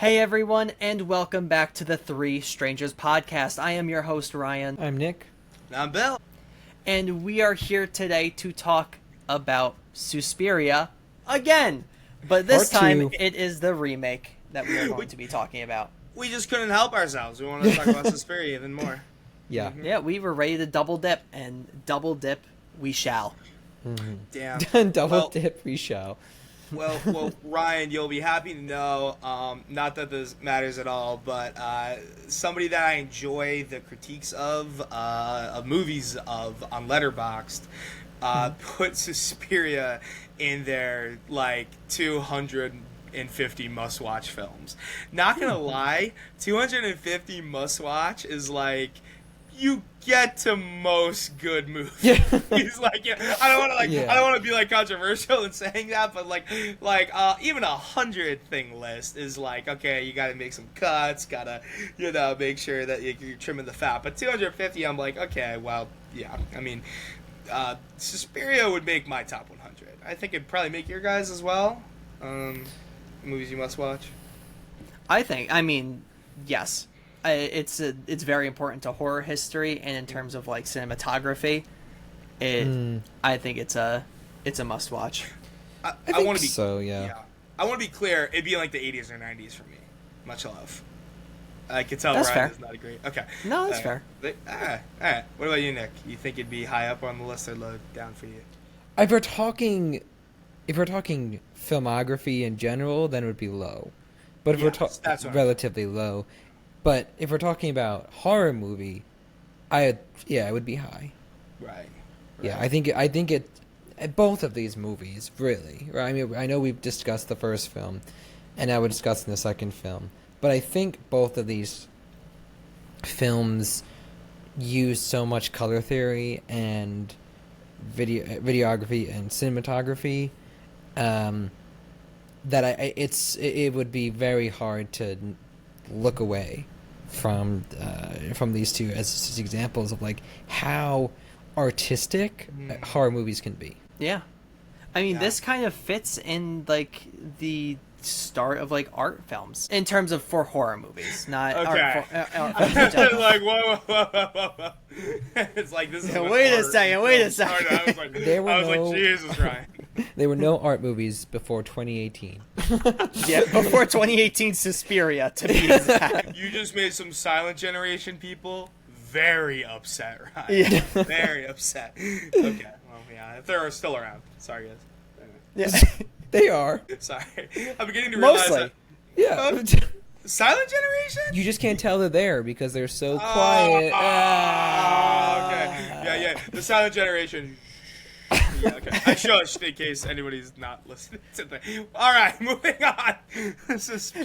Hey everyone, and welcome back to the Three Strangers podcast. I am your host, Ryan. I'm Nick. And I'm Bill. And we are here today to talk about Suspiria again. But this time, it is the remake that we are going to be talking about. We just couldn't help ourselves. We wanted to talk about Suspiria even more. Yeah. Mm-hmm. Yeah, we were ready to double dip, and double dip we shall. Mm-hmm. Damn. Double dip we shall. Well, Ryan, you'll be happy to know, not that this matters at all, but somebody that I enjoy the critiques of movies of on Letterboxd put Suspiria in their, 250 must-watch films. Not gonna lie, 250 must-watch is you get to most good movies. He's I don't want to be controversial in saying that, but even 100 thing list is okay, you got to make some cuts, gotta make sure that you're trimming the fat. But 250, I'm okay, well, yeah. I mean, Suspiria would make my top 100. I think it'd probably make your guys as well. Movies you must watch. Yes. It's very important to horror history, and in terms of cinematography, I think it's a must watch. I want to be yeah. I want to be clear. It'd be like the 80s or 90s for me. Much love. I can tell that's Ryan fair. is not a great. Okay. No, that's fair. All right. What about you, Nick? You think it'd be high up on the list or low down for you? If we're talking filmography in general, then it would be low. But if we're talking relatively low. But if we're talking about horror movie, it would be high. Right. Yeah, I think it both of these movies, really. Right? I mean, I know we've discussed the first film, and now we're discussing the second film. But I think both of these films use so much color theory and videography and cinematography that it would be very hard to look away from these two as examples of how artistic horror movies can be. Yeah, I mean, this kind of fits in the start of art films in terms of for horror movies, not okay. art films in general. Whoa. It's this is wait a second. I was Jesus, Ryan. There were no art movies before 2018. Yeah, before 2018 Suspiria, to be exact. You just made some Silent Generation people very upset, Ryan. Yeah. Very upset. Okay, well, yeah, if they're still around. Sorry, guys. Yeah. They are. Sorry. I'm beginning to realize Mostly. Yeah. Silent Generation? You just can't tell they're there because they're so quiet. Okay. Yeah. The Silent Generation. Yeah, okay. I shushed in case anybody's not listening to the. All right, moving on.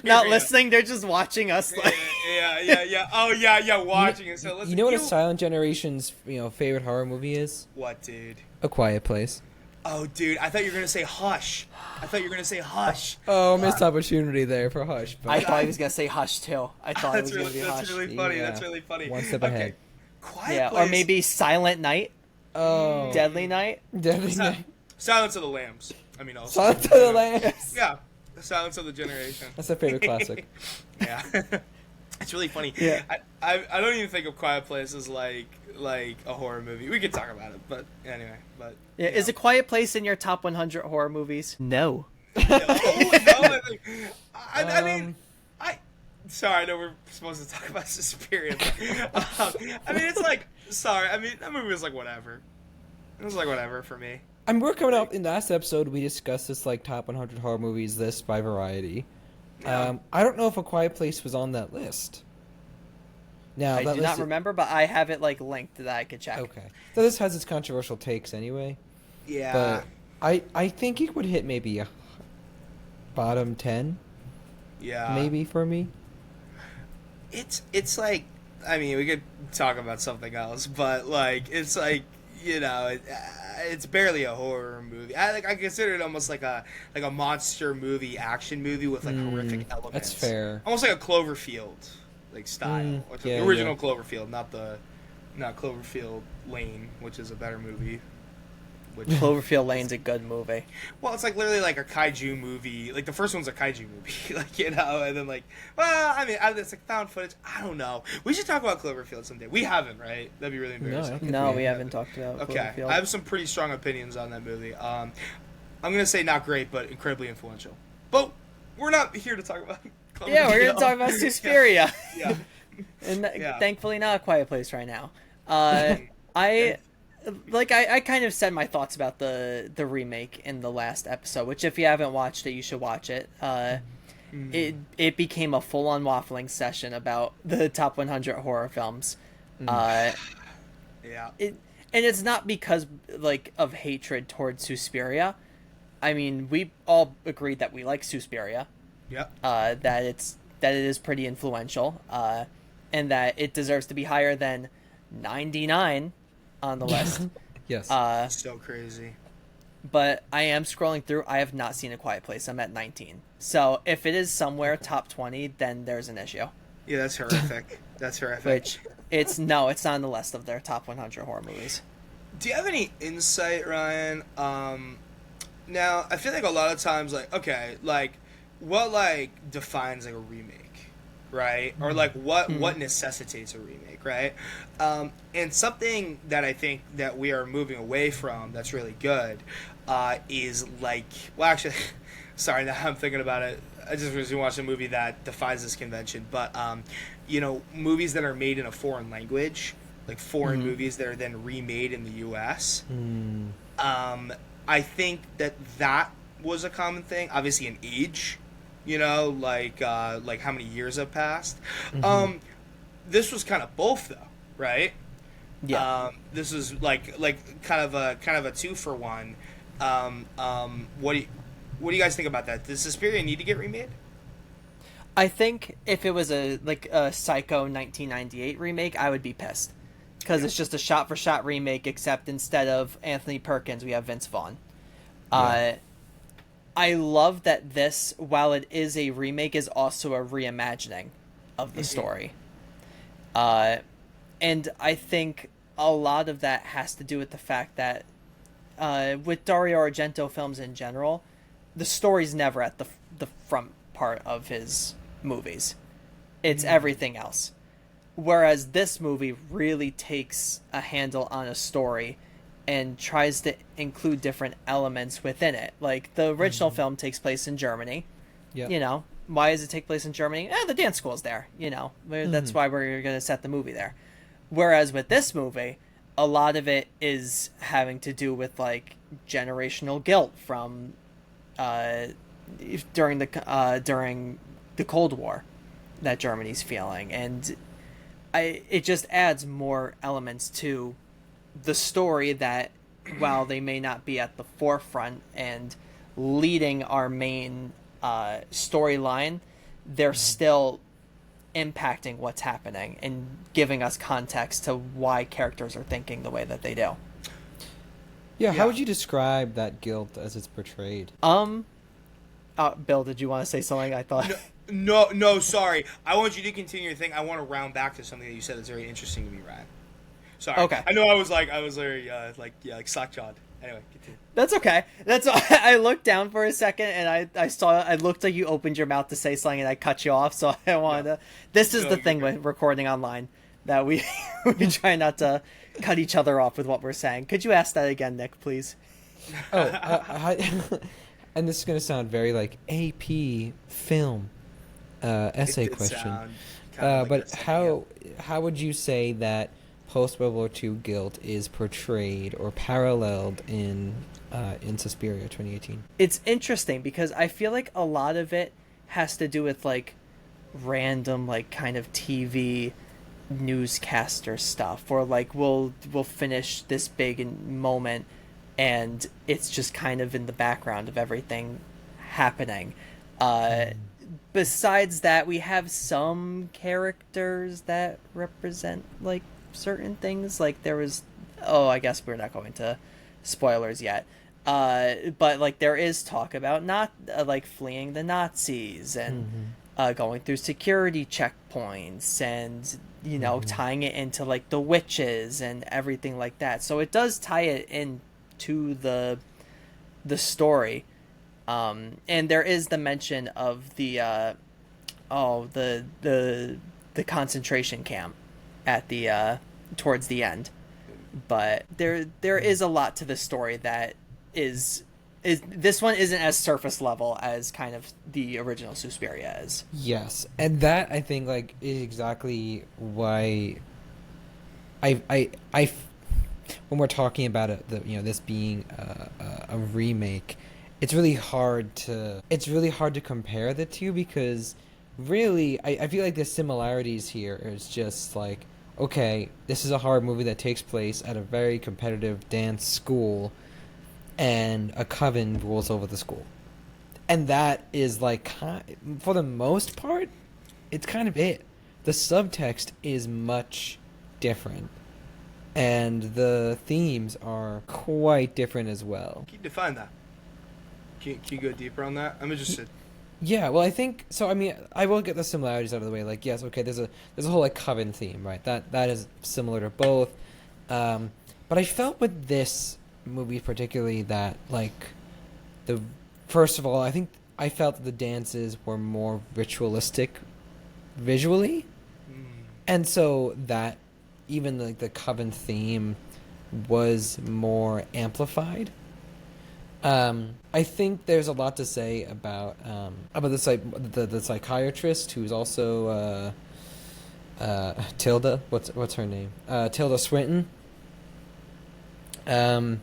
Not listening, they're just watching us. Yeah. Oh, yeah, watching it. So listen. You know what a Silent Generation's favorite horror movie is? What, dude? A Quiet Place. Oh, dude, I thought you were gonna say Hush. Oh, missed opportunity there for Hush. But I thought he was gonna say Hush too. I thought it was gonna be Hush. That's really funny. Yeah. That's really funny. One step ahead. Quiet Place. Or maybe Silent Night. Oh. Deadly Night. Silence of the Lambs. I mean, also. Silence of the Lambs. Yeah. The Silence of the Generation. That's a favorite classic. Yeah. It's really funny. Yeah. I don't even think of Quiet Place as like a horror movie. We could talk about it, but anyway. Yeah. Is A Quiet Place in your top 100 horror movies? No. Sorry, I know we're supposed to talk about Suspiria. But, sorry. I mean, that movie was whatever. It was whatever for me. We're coming up in last episode. We discussed this top 100 horror movies list by Variety. Yeah. I don't know if A Quiet Place was on that list. Now, I do not remember, but I have it linked that I could check. Okay. So this has its controversial takes anyway. Yeah. But I think it would hit maybe a bottom 10. Yeah. Maybe for me. It's we could talk about something else, but it's barely a horror movie. I consider it almost like a monster movie, action movie with horrific elements. That's fair. Almost like a Cloverfield style. The original Cloverfield, not Cloverfield Lane, which is a better movie. Which Cloverfield Lane's a good movie. well, it's like literally like a kaiju movie. Like the first one's a kaiju movie, like and then like, well, I mean, it's like found footage. I don't know. We should talk about Cloverfield someday. We haven't, right? That'd be really embarrassing. No, we haven't talked about Okay, Cloverfield. I have some pretty strong opinions on that movie. I'm gonna say not great, but incredibly influential. But we're not here to talk about Cloverfield. Yeah, we're here to talk about Suspiria. Yeah. And thankfully not A Quiet Place right now. I kind of said my thoughts about the remake in the last episode, which if you haven't watched it, you should watch it. It became a full-on waffling session about the top 100 horror films. Yeah. And it's not because like of hatred towards Suspiria. I mean, we all agreed that we like Suspiria. Yeah. That it is pretty influential. And that it deserves to be higher than 99 on the list. Yes. So crazy. But I am scrolling through. I have not seen A Quiet Place. I'm at 19. So if it is somewhere top 20, then there's an issue. Yeah, that's horrific. That's horrific. Which it's not on the list of their top 100 horror movies. Do you have any insight, Ryan? Now I feel like a lot of times, like, okay, like what like defines like a remake, right? Or like what necessitates a remake, right? And something that I think that we are moving away from that's really good is like, well, actually, sorry, now I'm thinking about it. I just recently watched a movie that defies this convention, but movies that are made in a foreign language, like foreign movies that are then remade in the U.S. I think that was a common thing. Obviously, in age, like how many years have passed. This was kind of both, though, right? Yeah. This is like kind of a 2-for-1. What do you guys think about that? Does Suspiria need to get remade? I think if it was a Psycho 1998 remake, I would be pissed. Because it's just a shot-for-shot remake, except instead of Anthony Perkins, we have Vince Vaughn. I love that this, while it is a remake, is also a reimagining of the story. And I think a lot of that has to do with the fact that with Dario Argento films in general, the story's never at the front part of his movies. It's everything else. Whereas this movie really takes a handle on a story and tries to include different elements within it. Like, the original film takes place in Germany. Yeah. Why does it take place in Germany? The dance school's there, That's why we're going to set the movie there. Whereas with this movie, a lot of it is having to do with, like, generational guilt from during the Cold War that Germany's feeling. And it just adds more elements to the story that, while they may not be at the forefront and leading our main storyline, they're still impacting what's happening and giving us context to why characters are thinking the way that they do. Yeah, how would you describe that guilt as it's portrayed? Bill, did you want to say something? I thought... No, sorry. I want you to continue your thing. I want to round back to something that you said that's very interesting to me, Ryan. Sorry. Okay. I know I was very, like slack-jawed. Anyway, continue. That's okay. I looked down for a second and I looked like you opened your mouth to say something and I cut you off, so I wanted to... This is the thing with recording online, that we try not to cut each other off with what we're saying. Could you ask that again, Nick, please? And this is going to sound very like AP film essay question. But how would you say that post-World War II guilt is portrayed or paralleled in Suspiria 2018? It's interesting because I feel like a lot of it has to do with like random like kind of TV newscaster stuff, or like we'll finish this big moment and it's just kind of in the background of everything happening. Besides that, we have some characters that represent like certain things. Like there was, I guess we're not going to spoilers yet. But like there is talk about not like fleeing the Nazis and going through security checkpoints and tying it into like the witches and everything like that. So it does tie it in to the story. And there is the mention of the concentration camp at the towards the end, but there is a lot to this story that is this one isn't as surface level as kind of the original Suspiria is. Yes, and that I think like is exactly why I when we're talking about it, this being a remake, it's really hard to compare the two, because really I feel like the similarities here is just like, okay, this is a horror movie that takes place at a very competitive dance school, and a coven rules over the school, and that is like, for the most part, it's kind of it. The subtext is much different, and the themes are quite different as well. Can you define that? Can you go deeper on that? I'm interested. Yeah, well, I think so. I mean, I will get the similarities out of the way. Like, yes, okay, there's a whole like coven theme, right? That is similar to both. But I felt with this movie particularly that, like, first of all, I think I felt that the dances were more ritualistic visually, and so that even like the coven theme was more amplified. I think there's a lot to say about the psychiatrist, who's also Tilda. What's her name? Tilda Swinton. I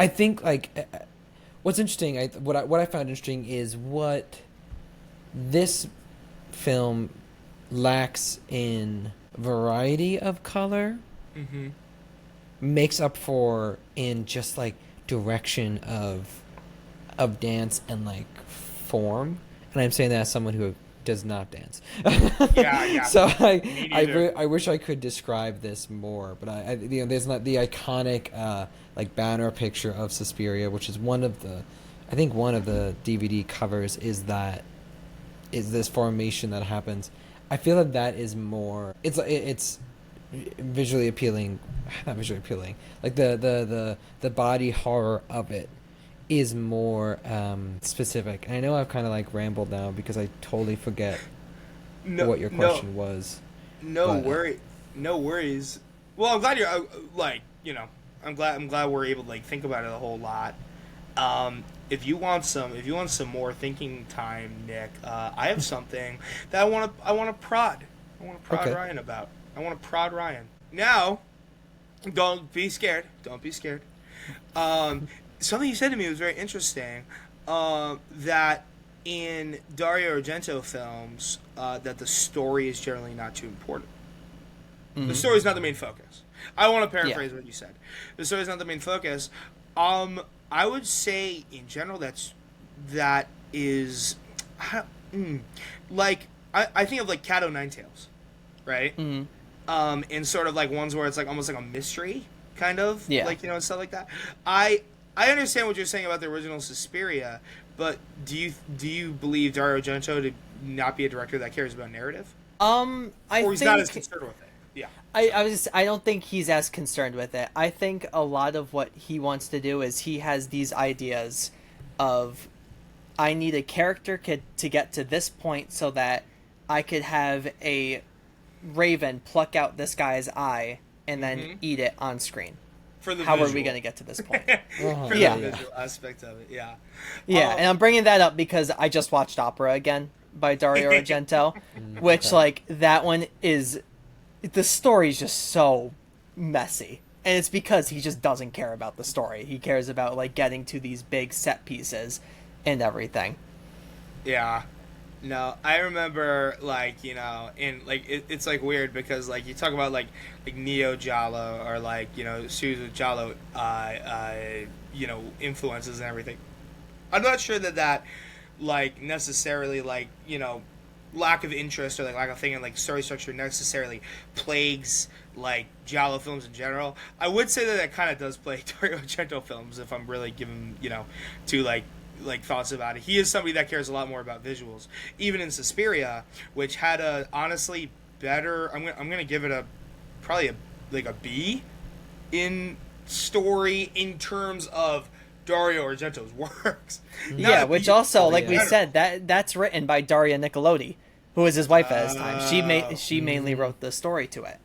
think like what's interesting. What I found interesting is what this film lacks in variety of color. Mm-hmm. Makes up for in just like direction of dance and like form, and I'm saying that as someone who does not dance. Yeah. So I wish I could describe this more, but there's not the iconic like banner picture of Suspiria, which is one of the DVD covers, is this formation that happens. I feel that is more. It's visually appealing, not visually appealing, like the body horror of it is more specific. And I know I've kind of like rambled now because I totally forget what your question was. No worries. Well, I'm glad you're like, I'm glad we're able to like think about it a whole lot. If you want some more thinking time, Nick, I have something that I want to prod Okay. Ryan about. I want to prod Ryan. Now, don't be scared. Something you said to me was very interesting. That in Dario Argento films, that the story is generally not too important. Mm-hmm. The story is not the main focus. I want to paraphrase what you said. The story is not the main focus. I would say in general that is like I think of like Cat O' Nine Tails, right? Mm-hmm. And sort of like ones where it's like almost like a mystery, kind of, like, and stuff like that. I understand what you're saying about the original Suspiria, but do you believe Dario Argento to not be a director that cares about narrative? Or he's not as concerned with it. Yeah. I don't think he's as concerned with it. I think a lot of what he wants to do is he has these ideas of, I need a character to get to this point so that I could have a raven pluck out this guy's eye and then eat it on screen. For the How visual. are we going to get to this point? For the visual aspect of it, yeah. Yeah, and I'm bringing that up because I just watched Opera again by Dario Argento, which, like, that one is... The story's just so messy. And it's because he just doesn't care about the story. He cares about, like, getting to these big set pieces and everything. Yeah. No, I remember, like, and, like, it's, like, weird because, like, you talk about, like Neo Giallo or, like, Susan Giallo, influences and everything. I'm not sure that, like, necessarily, like, lack of interest or, like, lack of thinking, like, story structure necessarily plagues, like, Giallo films in general. I would say that kind of does plague Dario Argento films if I'm really giving, to, like thoughts about it. He is somebody that cares a lot more about visuals. Even in Suspiria, which had a honestly better, I'm gonna give it probably a B in story in terms of Dario Argento's works. Yeah, which also, like we said, that's written by Daria Nicolodi, who was his wife at his time. She mainly wrote the story to it.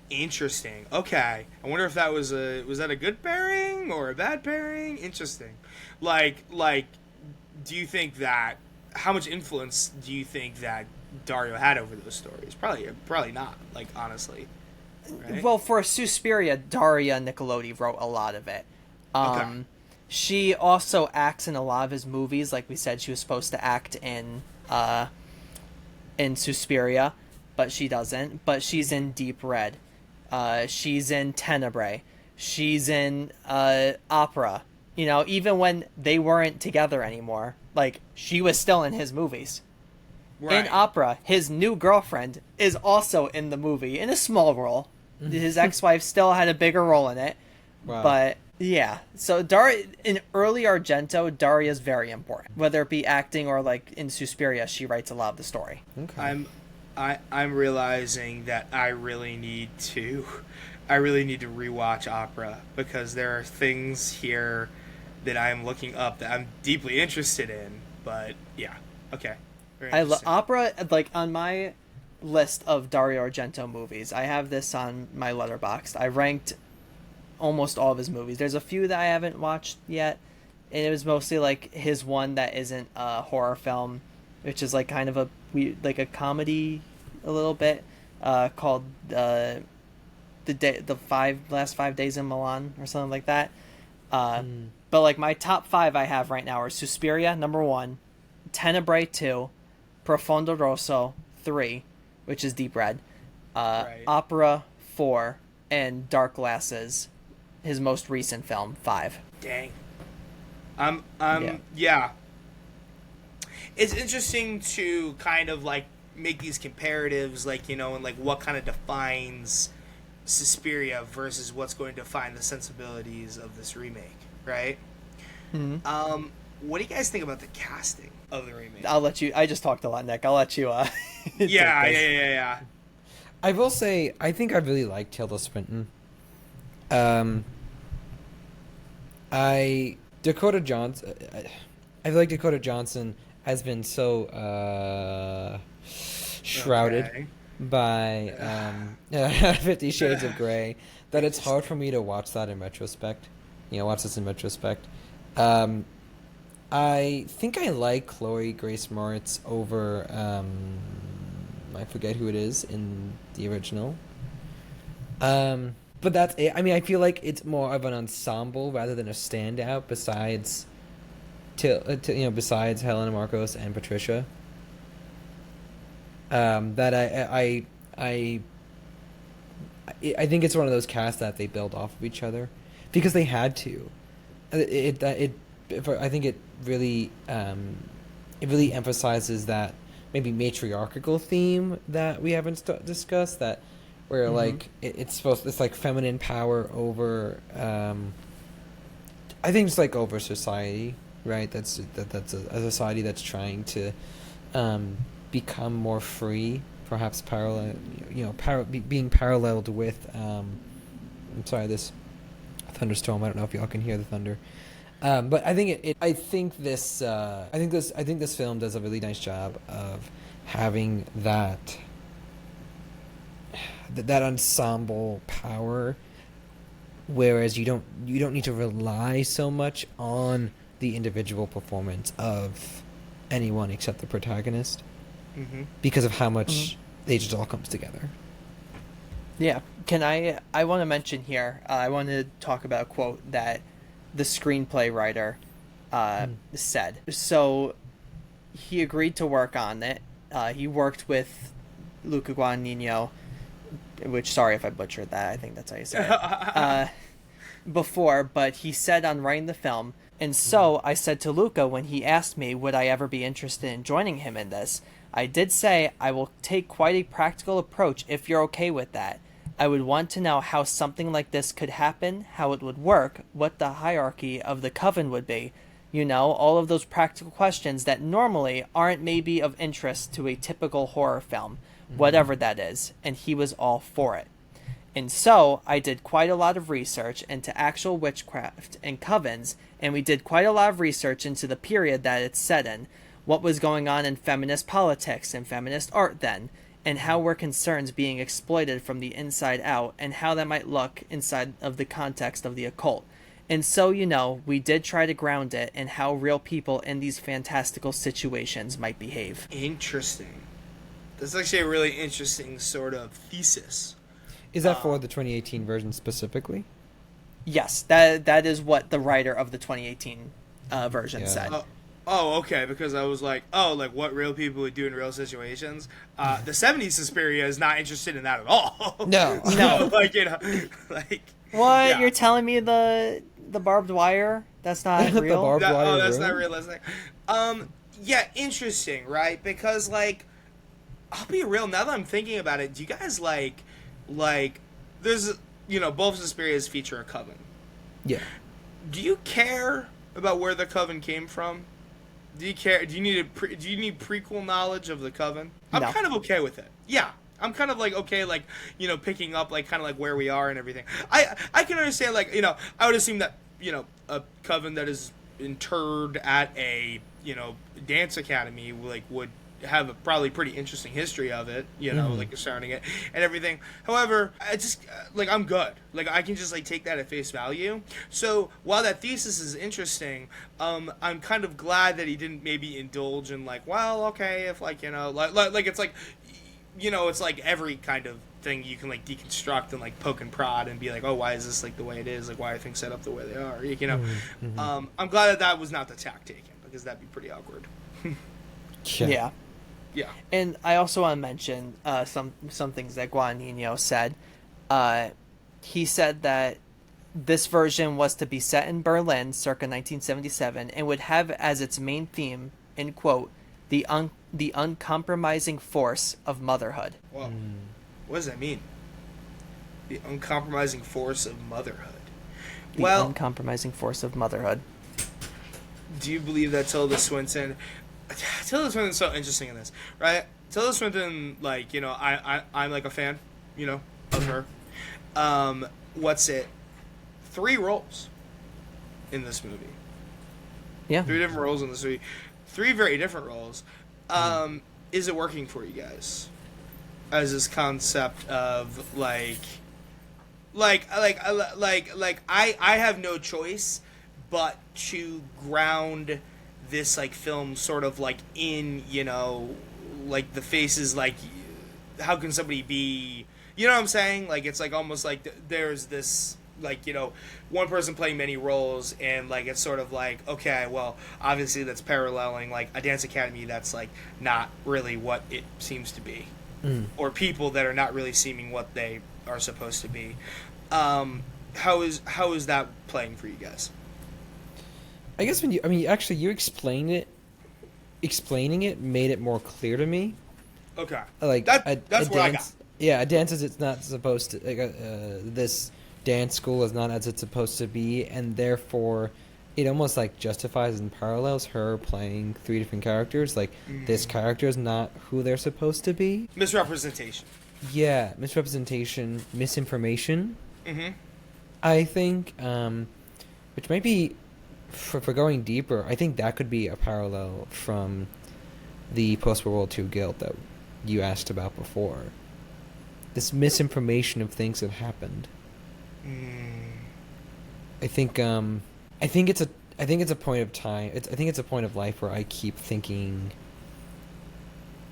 Interesting. Okay, I wonder if that was that a good pairing or a bad pairing? Interesting. Like, do you think that how much influence do you think that Dario had over those stories? Probably not. Like, honestly. Right? Well, for Suspiria, Daria Nicolodi wrote a lot of it. Okay. She also acts in a lot of his movies. Like we said, she was supposed to act in Suspiria, but she doesn't. But she's in Deep Red. She's in Tenebrae. She's in Opera. You know, even when they weren't together anymore, like, she was still in his movies. Right. In Opera, his new girlfriend is also in the movie, in a small role. His ex-wife still had a bigger role in it. Wow. But, yeah. So, in early Argento, Daria's very important. Whether it be acting or, like, in Suspiria, she writes a lot of the story. Okay. I'm realizing that I really need to rewatch Opera, because there are things here that I'm looking up that I'm deeply interested in. But yeah, okay. Very I love interesting. Opera, like, on my list of Dario Argento movies. I have this on my Letterboxd. I ranked almost all of his movies. There's a few that I haven't watched yet, and it was mostly like his one that isn't a horror film, which is like kind of a comedy a little bit, called the last 5 days in Milan or something like that. But like my top 5 I have right now are Suspiria number 1, Tenebrae 2, Profondo Rosso 3, which is Deep Red, Right. Opera 4, and Dark Glasses, his most recent film, 5. Dang. Yeah. Yeah. It's interesting to kind of like make these comparatives, like, you know, and like what kind of defines Suspiria versus what's going to define the sensibilities of this remake, right? Mm-hmm. What do you guys think about the casting of the remake? I'll let you. I just talked a lot, Nick. I'll let you. Take yeah, this. yeah. I will say, I think I really like Tilda Swinton. Dakota Johnson. I feel like Dakota Johnson has been so shrouded Okay. by 50 Shades of Grey that it's hard for me to watch that in retrospect. Watch this in retrospect. I think I like Chloe Grace Moritz over I forget who it is in the original. But that's it. I mean, I feel like it's more of an ensemble rather than a standout. Besides, besides Helena Marcos and Patricia. That I think it's one of those casts that they build off of each other because they had to. I think it really emphasizes that maybe matriarchal theme that we haven't discussed, that where like it's like feminine power over I think it's like over society, right? That's a society that's trying to become more free, perhaps being paralleled with I'm sorry, this thunderstorm. I don't know if y'all can hear the thunder. But I think I think this film does a really nice job of having that ensemble power, whereas you don't need to rely so much on the individual performance of anyone except the protagonist, because of how much they just all comes together. Yeah. I want to mention here, I want to talk about a quote that the screenplay writer said. So he agreed to work on it. He worked with Luca Guadagnino, which, sorry if I butchered that, I think that's how you say it, before, but he said on writing the film, and so I said to Luca when he asked me would I ever be interested in joining him in this, I did say I will take quite a practical approach if you're okay with that. I would want to know how something like this could happen, how it would work, what the hierarchy of the coven would be. You know, all of those practical questions that normally aren't maybe of interest to a typical horror film, whatever that is, and he was all for it. And so I did quite a lot of research into actual witchcraft and covens, and we did quite a lot of research into the period that it's set in, what was going on in feminist politics and feminist art then, and how were concerns being exploited from the inside out, and how that might look inside of the context of the occult. And so, we did try to ground it in how real people in these fantastical situations might behave. Interesting. That's actually a really interesting sort of thesis. Is that for the 2018 version specifically? Yes, that is what the writer of the 2018 version said. Okay, because I was like, what real people would do in real situations. The 70s Suspiria is not interested in that at all. No. No. What? Yeah. You're telling me the barbed wire? That's not real? The barbed wire that's room? not realistic. Yeah, interesting, right? Because, I'll be real, now that I'm thinking about it, do you guys, there's, both Suspirias feature a coven. Yeah. Do you care about where the coven came from? Do you care? Do you need prequel knowledge of the coven? I'm kind of okay with it. Yeah, I'm kind of okay, picking up kind of where we are and everything. I can understand I would assume that a coven that is interred at a dance academy would have a probably pretty interesting history of it, surrounding it and everything. However, I just I'm good. I can just take that at face value. So while that thesis is interesting, I'm kind of glad that he didn't maybe indulge in okay, if it's it's every kind of thing you can deconstruct and poke and prod and be why is this the way it is, why are things set up the way they are, Mm-hmm. I'm glad that was not the tack taken, because that'd be pretty awkward. Yeah. Yeah. And I also want to mention some things that Guadagnino said. He said that this version was to be set in Berlin circa 1977 and would have as its main theme, in quote, the uncompromising force of motherhood. Whoa. What does that mean? The uncompromising force of motherhood. The uncompromising force of motherhood. Do you believe that Tilda Swinton's so interesting in this, right? Tilda Swinton, I'm a fan, of her. What's it? 3 roles in this movie. Yeah. 3 different roles in this movie. 3 very different roles. Is it working for you guys? As this concept of I have no choice but to ground this film sort of in the faces, how can somebody be, you know what I'm saying, it's almost there's this one person playing many roles, and it's sort of okay, well, obviously that's paralleling a dance academy that's not really what it seems to be, or people that are not really seeming what they are supposed to be. How is that playing for you guys? I guess you explaining it made it more clear to me. Okay. That's what I got. Yeah, a dance is it's not supposed to this dance school is not as it's supposed to be, and therefore it almost justifies and parallels her playing 3 different characters. This character is not who they're supposed to be. Misrepresentation. Yeah, misrepresentation, misinformation. Mm-hmm. I think, which might be, for going deeper, I think that could be a parallel from the post-World War II guilt that you asked about before. This misinformation of things that happened. I think it's a point of time. I think it's a point of life where I keep thinking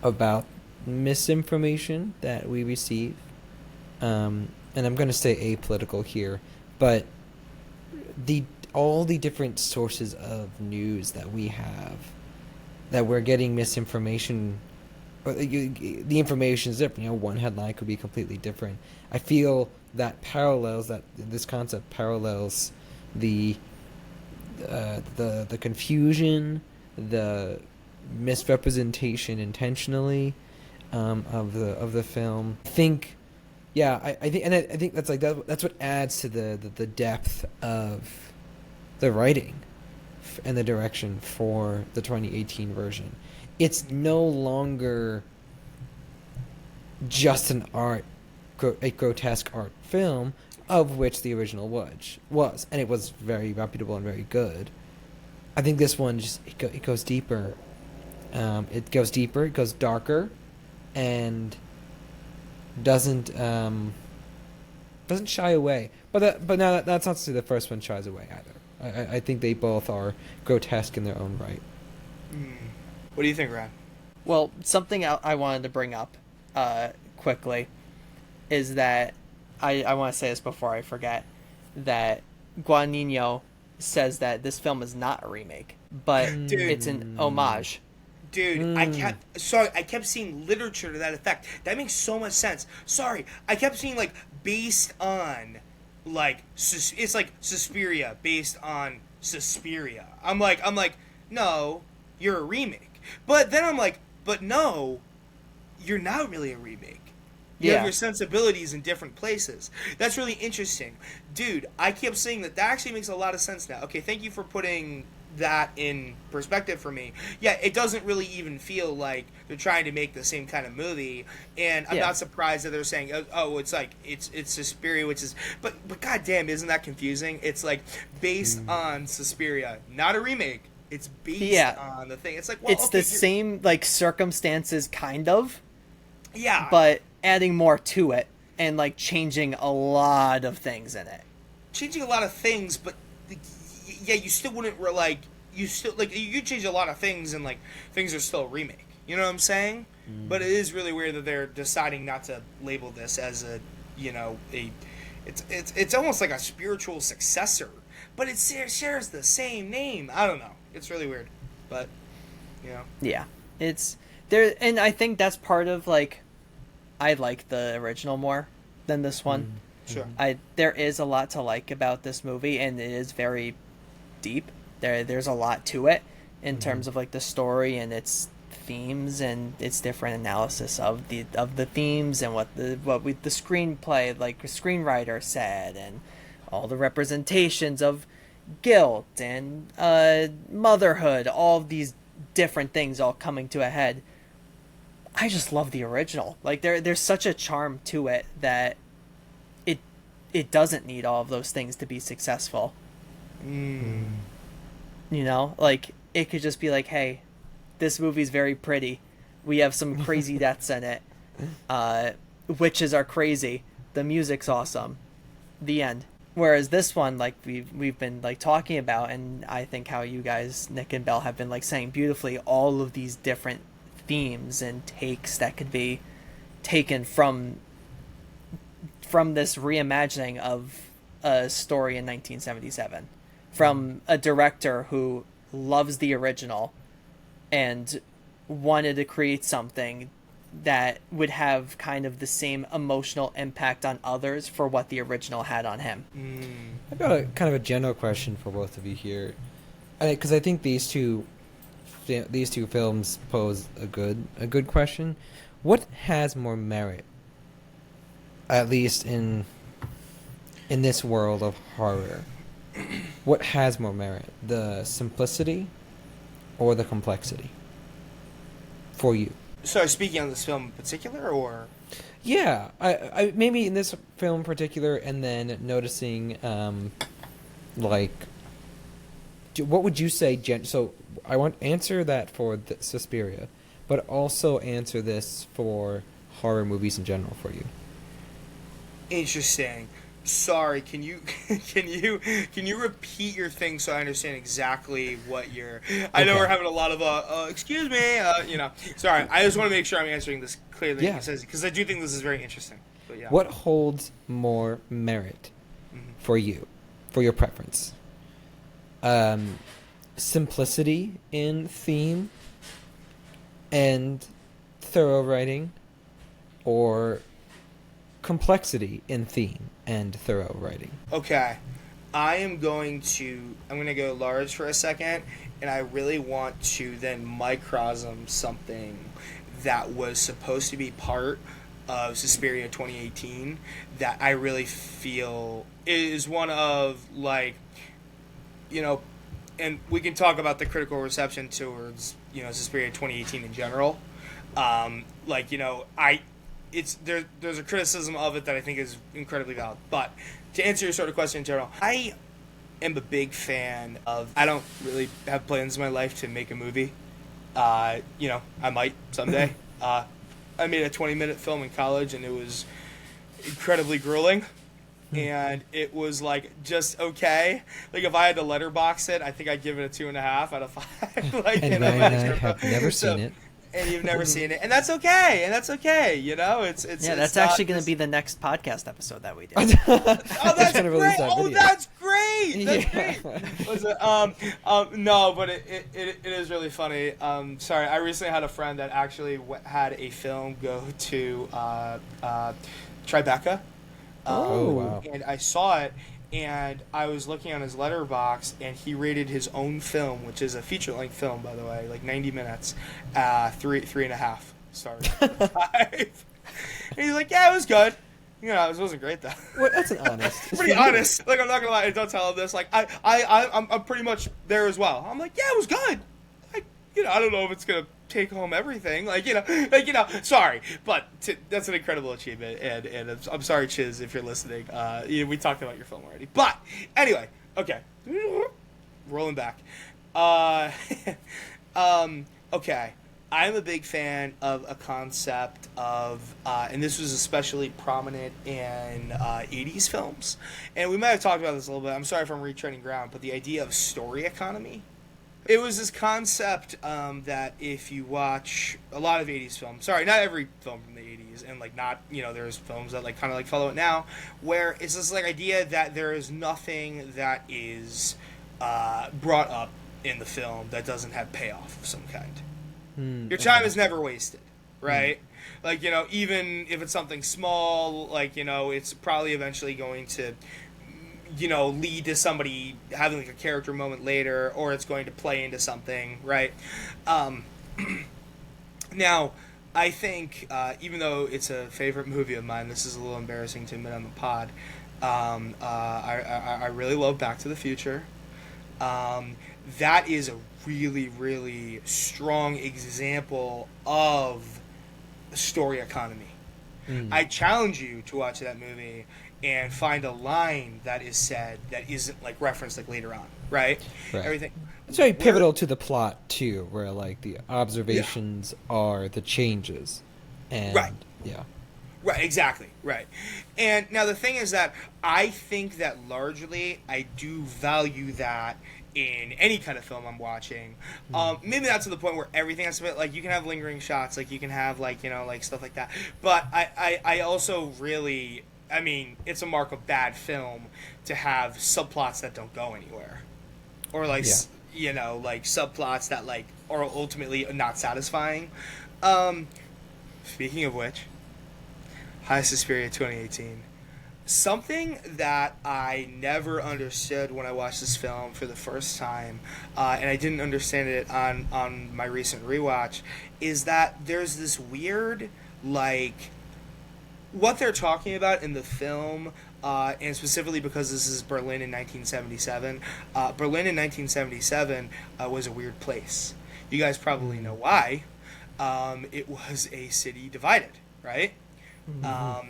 about misinformation that we receive. And I'm going to say apolitical here, but all the different sources of news that we have, that we're getting misinformation, or the information is different. One headline could be completely different. I feel that this concept parallels the confusion, the misrepresentation intentionally of the film. I think that's what adds to the depth of the writing and the direction for the 2018 version. It's no longer just an art a grotesque art film, of which the original was, and it was very reputable and very good. I think this one just it goes deeper. It goes deeper. It goes darker, and doesn't shy away. But now that's not to say the first one shies away either. I think they both are grotesque in their own right. What do you think, Ryan? Well, something I wanted to bring up quickly is that I want to say this before I forget, that Guadagnino says that this film is not a remake, but it's an homage. Dude, I kept seeing literature to that effect. That makes so much sense. Sorry, I kept seeing, like, based on, like, it's like Suspiria based on Suspiria. I'm like, no, you're a remake. But then I'm like, but no, you're not really a remake. You have your sensibilities in different places. That's really interesting. Dude, I kept saying that actually makes a lot of sense now. Okay, thank you for putting that in perspective for me. Yeah, it doesn't really even feel like they're trying to make the same kind of movie, and I'm not surprised that they're saying, oh, it's like it's Suspiria, which is but goddamn, isn't that confusing? It's like based on Suspiria, not a remake. It's based on the thing. It's like, well, it's the same, like, circumstances, kind of. Yeah, but adding more to it and, like, changing a lot of things in it. Changing a lot of things, but yeah, you still wouldn't you change a lot of things and, like, things are still a remake. You know what I'm saying? But it is really weird that they're deciding not to label this as a, it's almost like a spiritual successor, but it shares the same name. I don't know. It's really weird, but yeah, it's there, and I think that's part of, like, I like the original more than this one. Sure. There is a lot to like about this movie, and it is very deep. There's a lot to it in terms of, like, the story and its themes and its different analysis of the themes and what the screenplay, like, the screenwriter said, and all the representations of guilt and motherhood, all of these different things all coming to a head. I just love the original. Like, there's such a charm to it that it doesn't need all of those things to be successful. Like, it could just be like, hey, this movie's very pretty. We have some crazy deaths in it. Witches are crazy. The music's awesome. The end. Whereas this one, like, we've been, like, talking about, and I think how you guys, Nick and Belle, have been, like, saying beautifully, all of these different themes and takes that could be taken from this reimagining of a story in 1977 from a director who loves the original and wanted to create something that would have kind of the same emotional impact on others for what the original had on him. I've got a kind of a general question for both of you here, because I think these two films pose a good question. What has more merit, at least in this world of horror? What has more merit, the simplicity or the complexity for you? So, speaking on this film in particular, or? Yeah, I maybe in this film in particular, and then noticing, like, what would you say, so I want answer that for Suspiria, but also answer this for horror movies in general for you. Interesting. Sorry, can you repeat your thing so I understand exactly what you're... I know we're having a lot of excuse me, Sorry, I just want to make sure I'm answering this clearly, because I do think this is very interesting. But yeah. What holds more merit for you, for your preference? Simplicity in theme and thorough writing, or complexity in theme and thorough writing? Okay. I'm going to go large for a second, and I really want to then microcosm something that was supposed to be part of Suspiria 2018 that I really feel is one of, like, and we can talk about the critical reception towards, Suspiria 2018 in general. there's a criticism of it that I think is incredibly valid. But to answer your sort of question in general, I am a big fan of. I don't really have plans in my life to make a movie. I might someday. I made a 20-minute film in college, and it was incredibly grueling. And it was like just okay. Like if I had to letterbox it, I think I'd give it a 2.5 out of 5. Like, and Ryan and I have never seen it. And you've never seen it, and that's okay. It's that's actually going to be the next podcast episode that we do. Oh, that's great! Oh, that's great! That's great. No, but it is really funny. Sorry, I recently had a friend that actually had a film go to Tribeca. Wow! And I saw it, and I was looking on his letterbox, and he rated his own film, which is a feature-length film, by the way, like 90 minutes, 3.5 stars. 5. And he's like, yeah, it was good. It wasn't great though. Well, that's an honest. Pretty honest. Like, I'm not gonna lie. Don't tell him this. Like, I'm pretty much there as well. I'm like, yeah, it was good. I don't know if it's gonna take home everything. Sorry, but that's an incredible achievement. And I'm sorry, Chiz, if you're listening. We talked about your film already. But anyway, okay, rolling back. Okay. I'm a big fan of a concept of, and this was especially prominent in 80s films, and we might have talked about this a little bit. I'm sorry if I'm retreading ground, but the idea of story economy. It was this concept that if you watch a lot of 80s films, sorry, not every film from the 80s, and there's films that kind of follow it now, where it's this idea that there is nothing that is brought up in the film that doesn't have payoff of some kind. Your time is never wasted, right? Even if it's something small, it's probably eventually going to, lead to somebody having a character moment later, or it's going to play into something, right? Now, I think, even though it's a favorite movie of mine, this is a little embarrassing to admit on the pod, I really love Back to the Future. That is a really, really strong example of story economy. I challenge you to watch that movie and find a line that is said that isn't referenced later on, right? Everything. It's very pivotal to the plot too, where the observations are the changes, and right. Yeah. Right, exactly, right. And now the thing is that I think that largely I do value that in any kind of film I'm watching. Maybe not to the point where everything has to be, you can have lingering shots, you can have, stuff like that. But I also really, it's a mark of bad film to have subplots that don't go anywhere. Or, subplots that, are ultimately not satisfying. Speaking of which, Suspiria 2018. Something that I never understood when I watched this film for the first time, and I didn't understand it on my recent rewatch, is that there's this weird, what they're talking about in the film, and specifically because this is Berlin in 1977. Berlin in 1977 was a weird place. You guys probably know why. It was a city divided, right? Mm-hmm.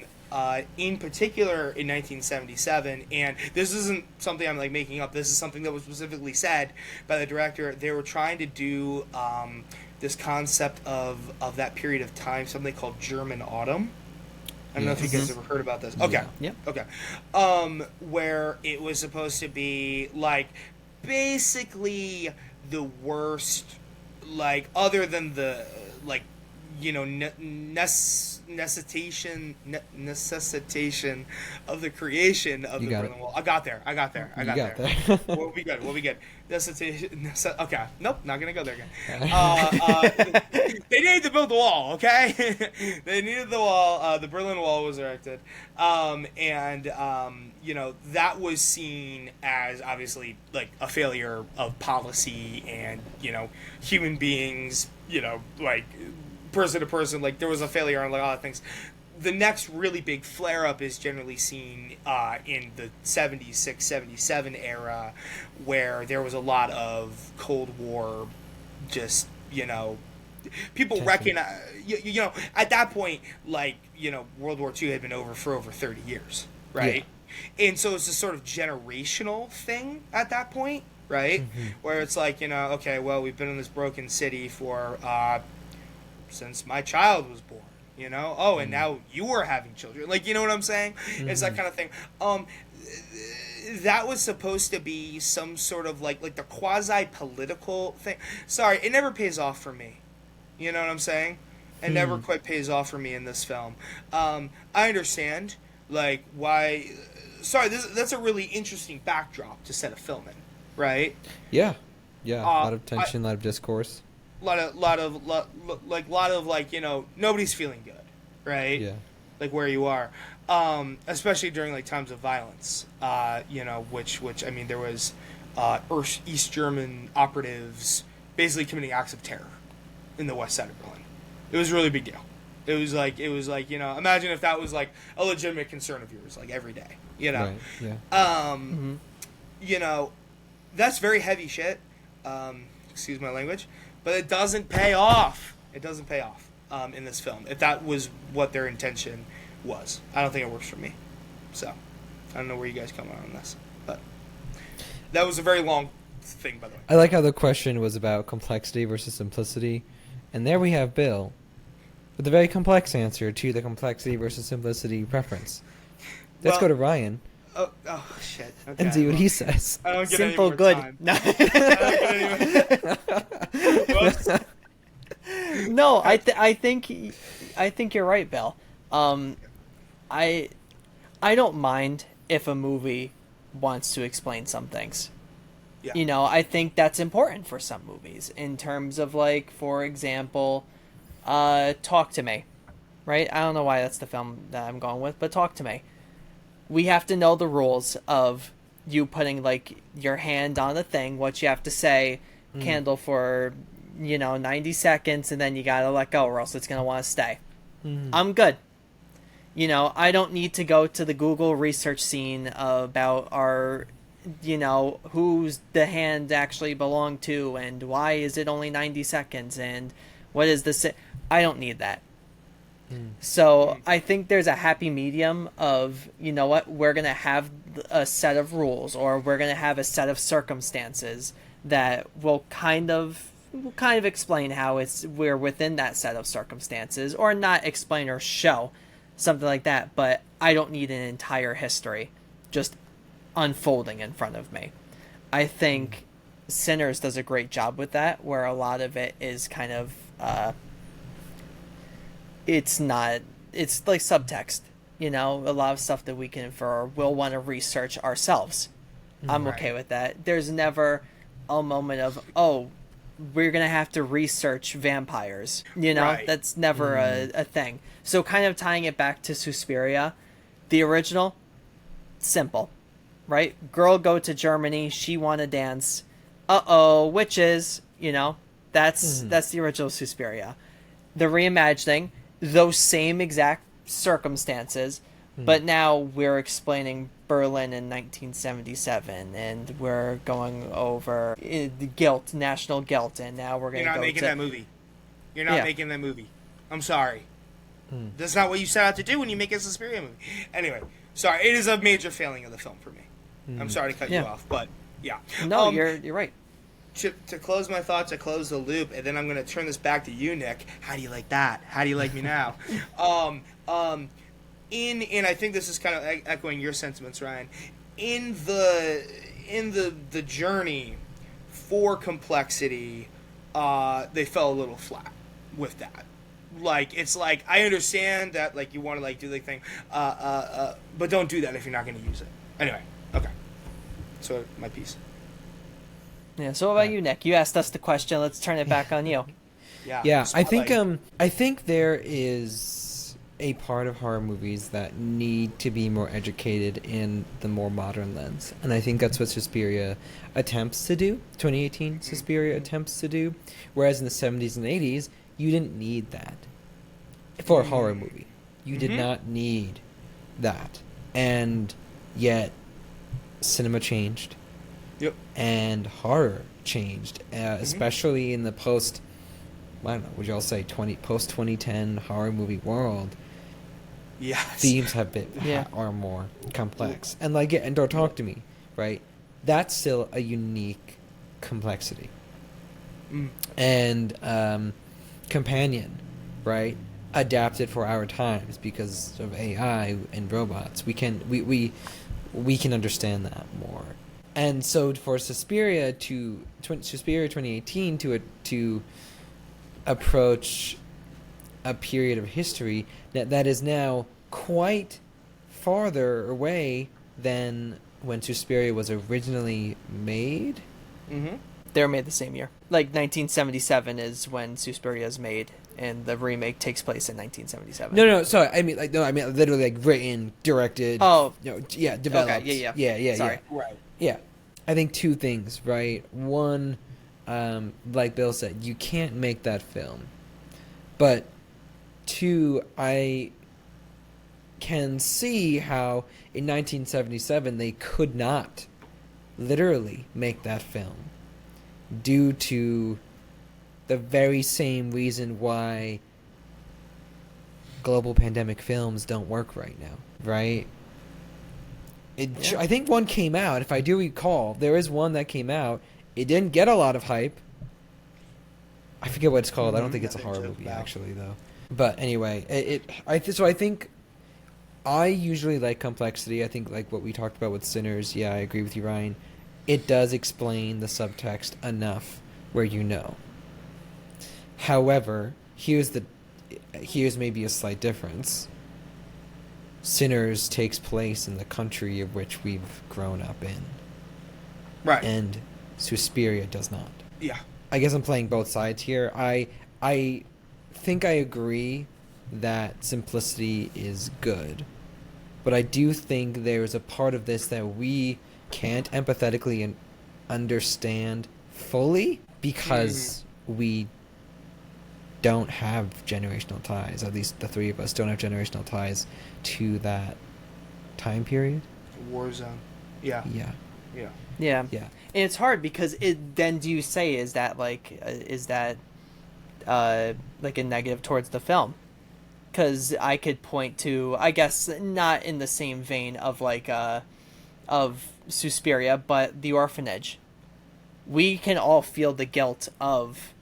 In particular, in 1977, and this isn't something I'm making up. This is something that was specifically said by the director. They were trying to do this concept of that period of time, something called German Autumn. I don't know if you guys ever heard about this. Okay. Yeah. Okay. Where it was supposed to be basically the worst, other than the necessitation of the creation of the Berlin Wall. I got there. We'll be good. Necessitation. Okay. Nope. Not gonna go there again. They needed to build the wall. Okay. They needed the wall. The Berlin Wall was erected, and that was seen as obviously a failure of policy and human beings. Person to person, there was a failure on a lot of things. The next really big flare-up is generally seen in the 76, 77 era, where there was a lot of Cold War, just, people Tension. recognize, you know, at that point, like, you know, World War II had been over for over 30 years, right? And so it's a sort of generational thing at that point, right? Where it's like, you know, okay, well, we've been in this broken city for since my child was born, you know. Oh, and now you are having children, like, you know what I'm saying? It's that kind of thing. That was supposed to be some sort of like the quasi political thing. Sorry, it never pays off for me. You know what I'm saying? It never quite pays off for me in this film. I understand, like, why. Sorry, that's a really interesting backdrop to set a film in, right? Yeah. A lot of tension, a lot of discourse. Lot of like, you know, nobody's feeling good, right? Yeah. Like where you are, especially during like times of violence, you know, which I mean, there was East German operatives basically committing acts of terror in the west side of Berlin. It was a really big deal. It was like, you know, imagine if that was like a legitimate concern of yours, like every day, you know. Right. Yeah. You know, that's very heavy shit. Excuse my language, but it doesn't pay off. It doesn't pay off in this film. If that was what their intention was, I don't think it works for me. So, I don't know where you guys come on this, but that was a very long thing, by the way. I like how the question was about complexity versus simplicity, and there we have Bill with a very complex answer to the complexity versus simplicity preference. Let's go to Ryan. Oh shit. Okay. And see what he says. I don't get Simple, any more good. time. No. Whoops. No, I think you're right, Bill. I don't mind if a movie wants to explain some things. Yeah. You know, I think that's important for some movies in terms of, like, for example, Talk to Me, right? I don't know why that's the film that I'm going with, but Talk to Me. We have to know the rules of you putting, like, your hand on the thing, what you have to say, candle for, you know, 90 seconds, and then you gotta let go or else it's gonna want to stay. I'm good. You know, I don't need to go to the Google research scene about our, you know, who's the hand actually belong to and why is it only 90 seconds and what is this. I don't need that. So I think there's a happy medium of, you know what, we're going to have a set of rules or we're going to have a set of circumstances that will kind of explain how we're within that set of circumstances, or not explain or show something like that, but I don't need an entire history just unfolding in front of me. I think Sinners does a great job with that, where a lot of it is kind of it's like subtext, you know, a lot of stuff that we can infer or we'll want to research ourselves. I'm okay with that. There's never a moment of, oh, we're gonna have to research vampires, you know. That's never a thing. So kind of tying it back to Suspiria, the original, simple, right? Girl go to Germany, she wanna dance, witches, you know. That's the original Suspiria. The reimagining, those same exact circumstances, but now we're explaining Berlin in 1977, and we're going over the guilt, national guilt, and now we're going to go to... You're not making that movie. You're not making that movie. I'm sorry. That's not what you set out to do when you make a Suspiria movie. Anyway, sorry. It is a major failing of the film for me. I'm sorry to cut you off, but yeah. No, you're right. To close my thoughts, I close the loop, and then I'm going to turn this back to you, Nick. How do you like that? How do you like me now? And I think this is kind of echoing your sentiments, Ryan. In the journey for complexity, they fell a little flat with that. Like, it's like, I understand that, like, you want to, like, do the thing, but don't do that if you're not going to use it. Anyway, okay. So, my piece. Yeah, so what about you, Nick? You asked us the question. Let's turn it back on you. Yeah, I think there is a part of horror movies that need to be more educated in the more modern lens. And I think that's what Suspiria attempts to do. 2018 Suspiria attempts to do. Whereas in the 70s and 80s, you didn't need that for a horror movie. You did not need that. And yet, cinema changed. Yep. And horror changed, especially in the I don't know, would y'all say post 2010 horror movie world, Yes. themes have been Yeah. are more complex. And like, and Don't Talk to Me, right? That's still a unique complexity. And Companion, right? Adapted for our times because of AI and robots. We can understand that more. And so for Suspiria 2018 to approach a period of history that is now quite farther away than when Suspiria was originally made. Mm-hmm. They were made the same year. Like 1977 is when Suspiria is made, and the remake takes place in 1977. No, sorry. I mean, literally, like, written, directed. Oh. Developed. Okay, yeah. Sorry. Right. Yeah. I think two things, right? One, like Bill said, you can't make that film. But two, I can see how in 1977 they could not literally make that film due to the very same reason why global pandemic films don't work right now, right? I think one came out, if I do recall. There is one that came out. It didn't get a lot of hype. I forget what it's called. I don't think it's a horror movie, actually, though. But anyway, I think I usually like complexity. I think, like what we talked about with Sinners, yeah, I agree with you, Ryan. It does explain the subtext enough where you know. However, here's maybe a slight difference. Sinners takes place in the country of which we've grown up in. Right. And Suspiria does not. Yeah. I guess I'm playing both sides here. I think I agree that simplicity is good. But I do think there's a part of this that we can't empathetically understand fully because we don't have generational ties. At least the three of us don't have generational ties to that time period. Warzone. Yeah. Yeah. Yeah. Yeah. Yeah. And it's hard because then do you say is that like a negative towards the film? Because I could point to, I guess not in the same vein of of Suspiria, but The Orphanage. We can all feel the guilt of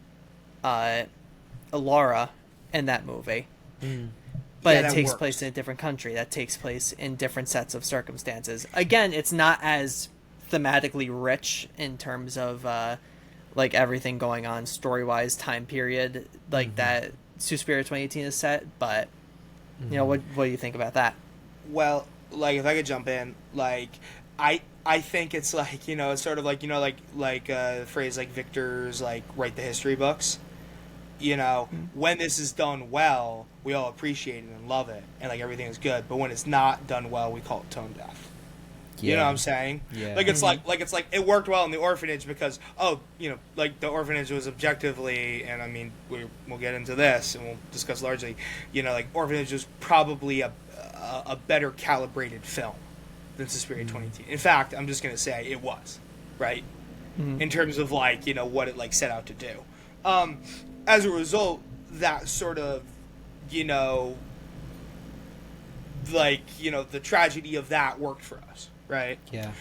Laura in that movie. But it takes place in a different country. That takes place in different sets of circumstances. Again, it's not as thematically rich in terms of everything going on story-wise, time period that Suspiria 2018 is set. But what do you think about that? Well, if I could jump in, I think it's it's sort of the phrase Victor's write the history books. When this is done well, we all appreciate it and love it, and everything is good. But when it's not done well, we call it tone deaf. Yeah. You know what I'm saying? Yeah. It's it worked well in The Orphanage because The Orphanage was objectively, and I mean we'll get into this and we'll discuss largely. Orphanage was probably a better calibrated film than Suspiria 2018. In fact, I'm just gonna say it was, right? In terms of what it set out to do. As a result, that sort of the tragedy of that worked for us, right? Yeah.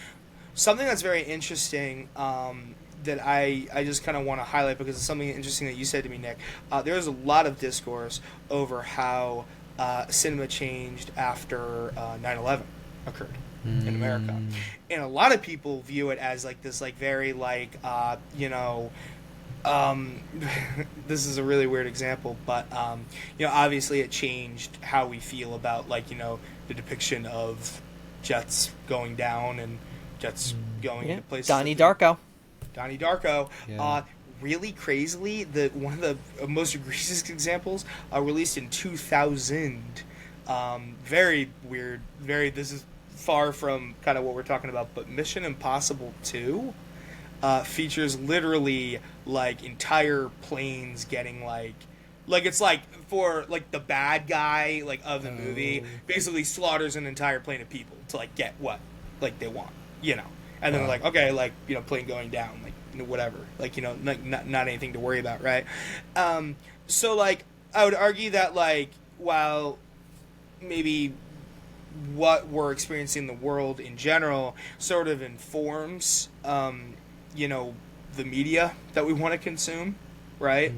Something that's very interesting that I just kind of want to highlight because it's something interesting that you said to me, Nick. There's a lot of discourse over how cinema changed after 9/11 occurred in America, and a lot of people view it as this very this is a really weird example, but obviously it changed how we feel about the depiction of jets going down and jets going into places. Donnie Darko. Yeah. Really crazily, one of the most egregious examples released in 2000. Very weird. This is far from kind of what we're talking about, but Mission Impossible 2 features literally entire planes getting it's for the bad guy of the movie basically slaughters an entire plane of people to get what they want, and then they're okay, plane going down, whatever, not anything to worry about, right? So like I would argue that like while maybe what we're experiencing in the world in general sort of informs you know, the media that we want to consume, right?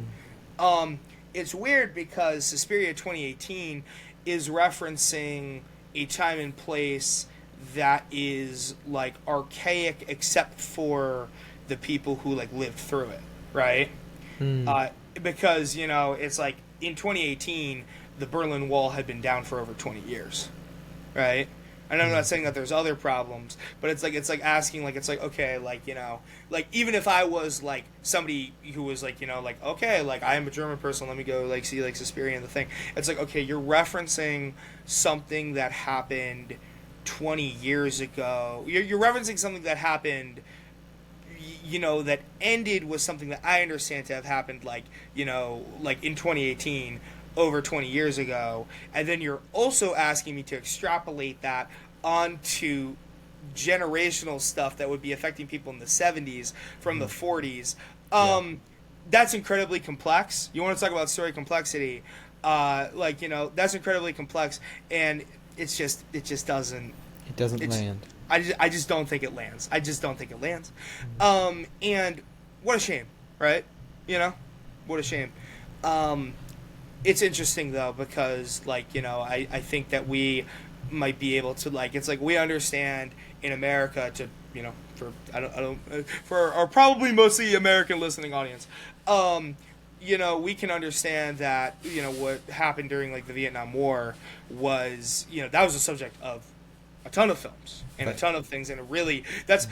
It's weird because Suspiria 2018 is referencing a time and place that is like archaic except for the people who like lived through it, right? Because you know it's like in 2018 the Berlin Wall had been down for over 20 years, right? And I'm not saying that there's other problems, but it's like asking like it's like okay like you know like even if I was like somebody who was like you know like okay like I am a German person, let me go like see like Suspiria and the thing. It's like okay, you're referencing something that happened 20 years ago. You're referencing something that happened you know that ended with something that I understand to have happened like you know like in 2018 over 20 years ago, and then you're also asking me to extrapolate that onto generational stuff that would be affecting people in the 70s from the 40s. That's incredibly complex. You want to talk about story complexity, like you know that's incredibly complex, and it just doesn't land. I just don't think it lands. I just don't think it lands. And what a shame, right? You know, what a shame. It's interesting though because like you know I think that we might be able to like it's like we understand in America to you know for I don't for our probably mostly American listening audience, you know we can understand that you know what happened during like the Vietnam War was you know that was the subject of a ton of films and a ton of things, and it really that's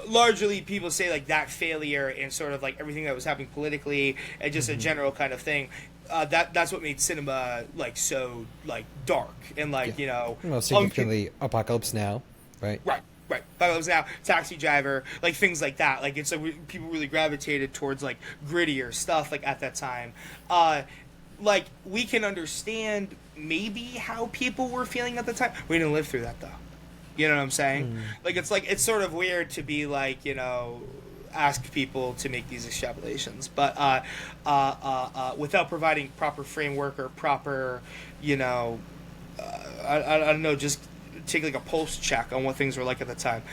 largely people say like that failure and sort of like everything that was happening politically and just a general kind of thing. That's what made cinema like so like dark and like you know most significantly Apocalypse Now, right? Right. Apocalypse Now, Taxi Driver, like things like that. Like it's like people really gravitated towards like grittier stuff like at that time. Like we can understand maybe how people were feeling at the time. We didn't live through that though. You know what I'm saying? Like it's sort of weird to be like you know ask people to make these extrapolations, but without providing proper framework or proper, you know, I don't know, just take like a pulse check on what things were like at the time.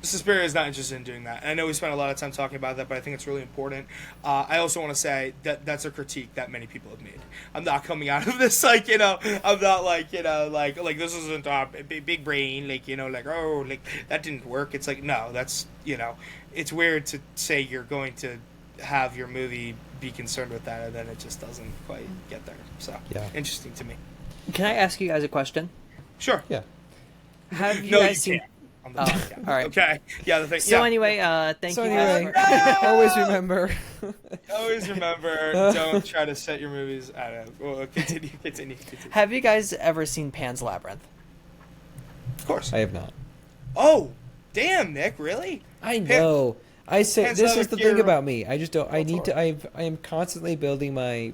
Suspiria is not interested in doing that. And I know we spent a lot of time talking about that, but I think it's really important. I also want to say that that's a critique that many people have made. I'm not coming out of this like, you know, I'm not like, you know, like this isn't big brain, like, you know, like, oh, like that didn't work. It's like, no, that's, you know, it's weird to say you're going to have your movie be concerned with that and then it just doesn't quite get there. So, interesting to me. Can I ask you guys a question? Sure. Yeah. Have you guys seen... Can't. On the podcast. All right. Okay. Yeah. The thing. So anyway, thank you guys. Always remember. Always remember. Don't try to set your movies. I don't know. Well, continue. Have you guys ever seen Pan's Labyrinth? Of course. I have not. Oh, damn, Nick! Really? I know. I say Pan's this is the thing Labyrinth. about me. I just don't. I need to. I am constantly building my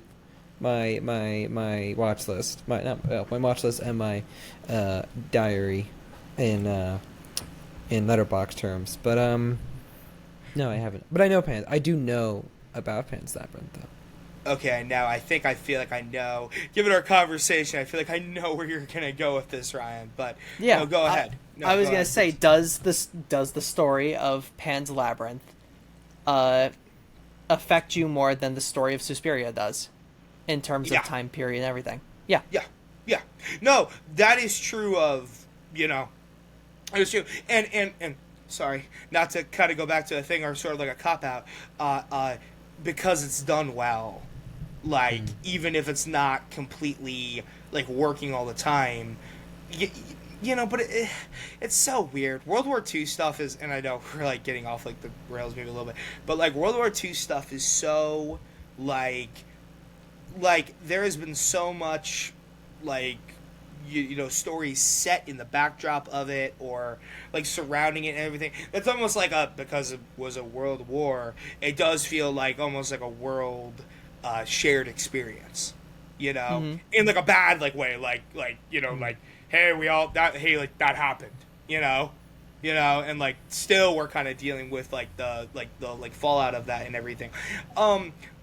watch list. My watch list and my diary in letterbox terms, but no, I haven't. But I know I do know about Pan's Labyrinth, though. Okay, now I feel like I know. Given our conversation, I feel like I know where you're gonna go with this, Ryan. But yeah, no, go ahead. I was gonna say, does the story of Pan's Labyrinth affect you more than the story of Suspiria does, in terms of time period and everything? Yeah. No, that is true of It's true, and sorry, not to kind of go back to a thing or sort of like a cop out, because it's done well, like even if it's not completely like working all the time, you know. But it's so weird. World War II stuff is, and I know we're like getting off like the rails maybe a little bit, but like World War II stuff is so like there has been so much like. You know, stories set in the backdrop of it or like surrounding it and everything. It's almost like because it was a world war, it does feel like almost like a world shared experience, you know, in like a bad like way, like you know, like hey like that happened, you know, and like still we're kind of dealing with like the fallout of that and everything.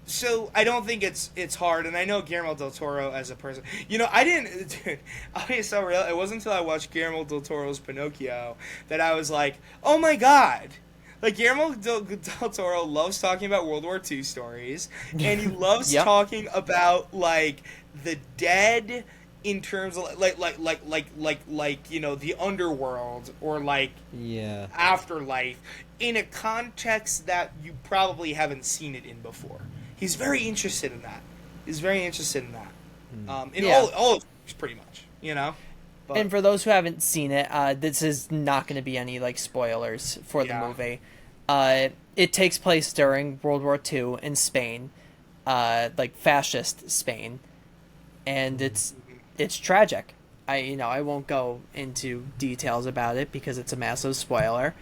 So I don't think it's hard, and I know Guillermo del Toro as a person. You know, I didn't. Dude, I'll be so real. It wasn't until I watched Guillermo del Toro's Pinocchio that I was like, oh my god. Like, Guillermo del Toro loves talking about World War II stories, and he loves Yep. talking about, like, the dead in terms of, like, you know, the underworld, or, like, Yeah. afterlife, in a context that you probably haven't seen it in before. He's very interested in that. In Yeah. all of things, pretty much, you know? But, And for those who haven't seen it, this is not going to be any like spoilers for the Yeah. movie. It takes place during World War II in Spain, like fascist Spain, and it's tragic. I won't go into details about it because it's a massive spoiler.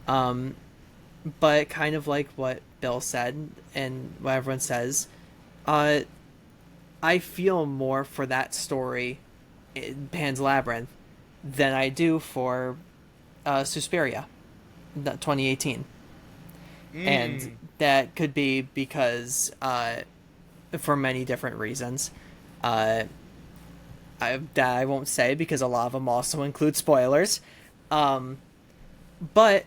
But kind of like what Bill said and what everyone says, I feel more for that story in Pan's Labyrinth than I do for Suspiria, 2018. And that could be because, for many different reasons, that I won't say because a lot of them also include spoilers. But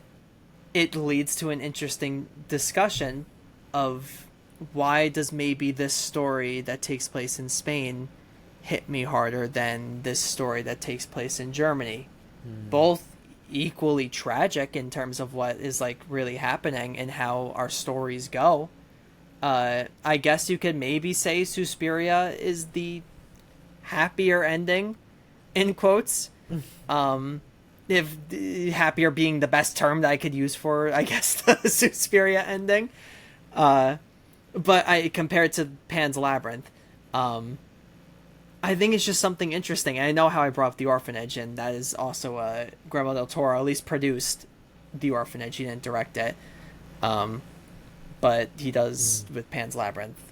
it leads to an interesting discussion of why does maybe this story that takes place in Spain hit me harder than this story that takes place in Germany. Both equally tragic in terms of what is like really happening and how our stories go. I guess you could maybe say Suspiria is the happier ending, in quotes. If happier being the best term that I could use for, I guess, the Suspiria ending. But compared to Pan's Labyrinth, I think it's just something interesting. And I know how I brought up The Orphanage, and that is also Guillermo del Toro at least produced The Orphanage. He didn't direct it, but he does with Pan's Labyrinth.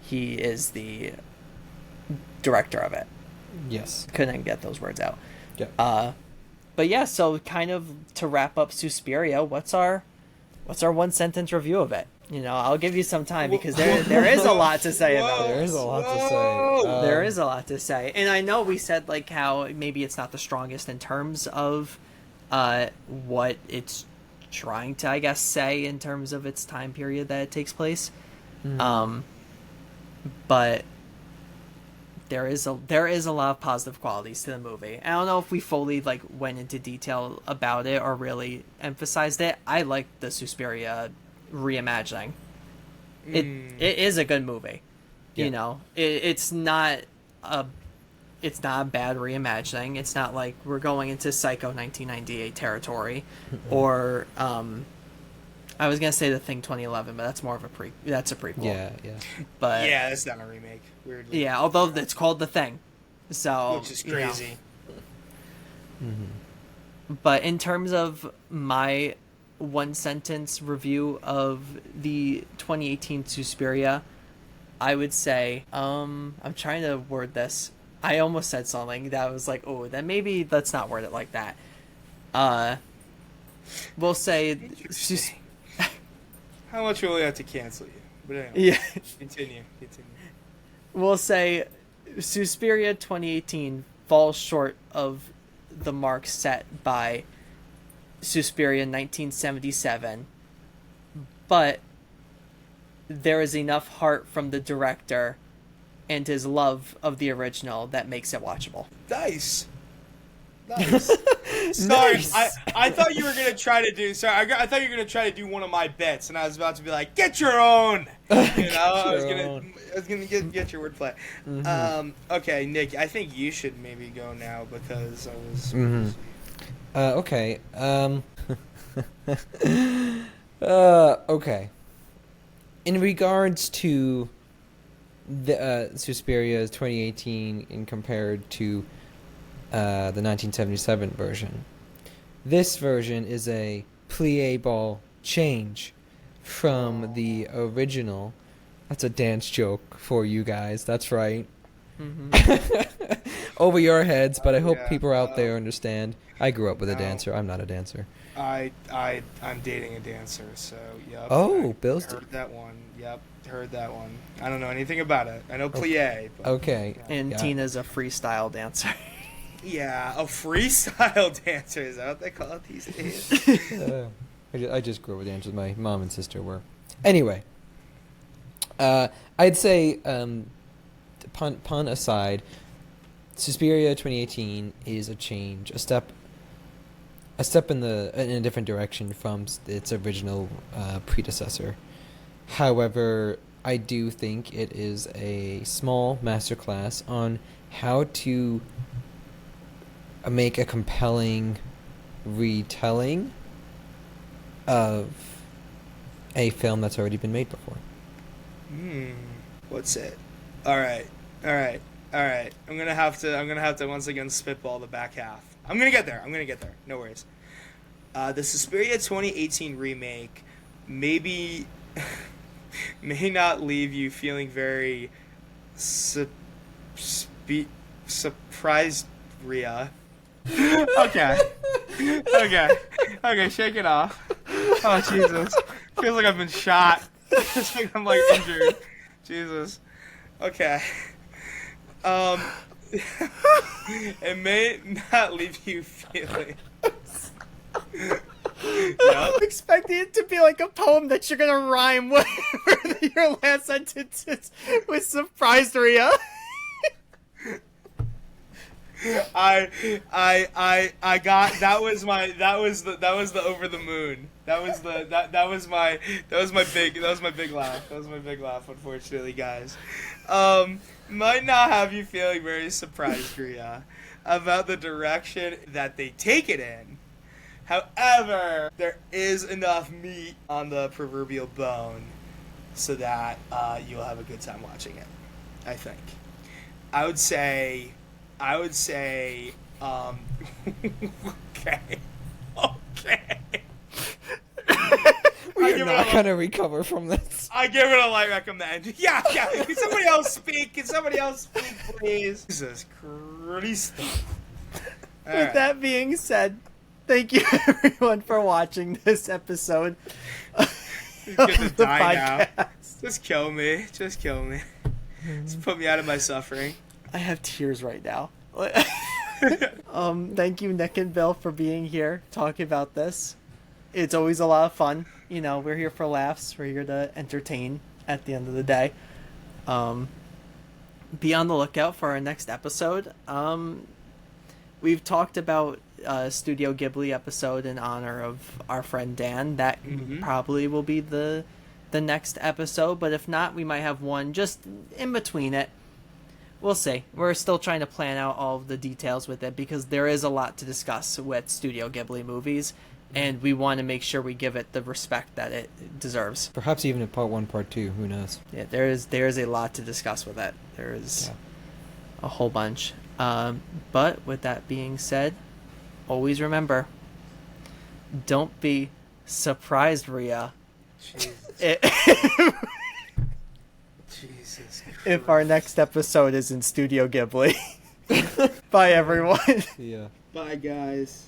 He is the director of it. Yes. Couldn't get those words out. Yeah. But yeah, so kind of to wrap up Suspiria, what's our one sentence review of it? I'll give you some time because there is a lot to say about it. There is a lot to say. There is a lot to say. And I know we said like how maybe it's not the strongest in terms of what it's trying to, I guess, say in terms of its time period that it takes place. But there is a lot of positive qualities to the movie. I don't know if we fully like went into detail about it or really emphasized it. I like the Suspiria reimagining. It is a good movie. Yeah. It's not a bad reimagining. It's not like we're going into Psycho 1998 territory, or I was gonna say The Thing 2011, but that's more of a prequel. Yeah. But yeah, that's not a remake. Weirdly. yeah, although it's called The Thing, so Which is crazy. But in terms of my one sentence review of the 2018 Suspiria, I would say, I'm trying to word this. I almost said something that was like, oh, then maybe let's not word it like that. We'll say, How much will we have to cancel you? But anyway, yeah, continue. we'll say Suspiria 2018 falls short of the mark set by Suspiria 1977, but there is enough heart from the director and his love of the original that makes it watchable. Nice. Sorry, Nice. I thought you were gonna try to do. Sorry, I thought you were gonna try to do one of my bets, and I was about to be like, "Get your own." I was gonna get your wordplay. Okay, Nick, I think you should maybe go now because I was. Okay. Okay. In regards to the Suspiria's 2018 and compared to the 1977 version, this version is a pliable change from the original. That's a dance joke for you guys. That's right. over your heads, but I hope Yeah, people out there understand. I grew up with a no. dancer. I'm not a dancer. I'm dating a dancer, so yep. Oh, I Bill's heard that one. Yep, heard that one. I don't know anything about it. I know plie. But, Okay. And Yeah. Tina's a freestyle dancer. Yeah, a freestyle dancer. Is that what they call it these days? I just grew up with dancers. My mom and sister were. Anyway, I'd say, pun aside, Suspiria 2018 is a change, a step in a different direction from its original predecessor. However, I do think it is a small masterclass on how to make a compelling retelling of a film that's already been made before. What's it? All right. I'm gonna have to once again spitball the back half. I'm gonna get there. No worries. The Suspiria 2018 remake maybe may not leave you feeling very surprised, Rhea. Okay, shake it off. Oh, Jesus. Feels like I've been shot. Feels like I'm, injured. Jesus. Okay. It may not leave you feeling... I'm expecting it to be like a poem that you're gonna rhyme with your last sentence with surprised Rhea. I got that was the over the moon. That was my big laugh. That was my big laugh, unfortunately, guys. Might not have you feeling very surprised, Rhea, about the direction that they take it in. However, there is enough meat on the proverbial bone so that you'll have a good time watching it, I think. I would say, okay. We're not going to recover from this. I give it a light recommend. Yeah. Can somebody else speak, please? Jesus Christ. With that being said, thank you everyone for watching this episode of the podcast. Just kill me. Just put me out of my suffering. I have tears right now. Thank you, Nick and Bill, for being here, talking about this. It's always a lot of fun. You know, we're here for laughs. We're here to entertain at the end of the day. Be on the lookout for our next episode. We've talked about Studio Ghibli episode in honor of our friend Dan. That probably will be the next episode, but if not, we might have one just in between it. We'll see. We're still trying to plan out all of the details with it because there is a lot to discuss with Studio Ghibli movies, and we want to make sure we give it the respect that it deserves. Perhaps even in part 1, part 2, who knows? Yeah, there is a lot to discuss with it. There is a whole bunch. But with that being said, always remember, don't be surprised, Rhea. Jesus If our next episode is in Studio Ghibli. Bye, everyone. Yeah. Bye, guys.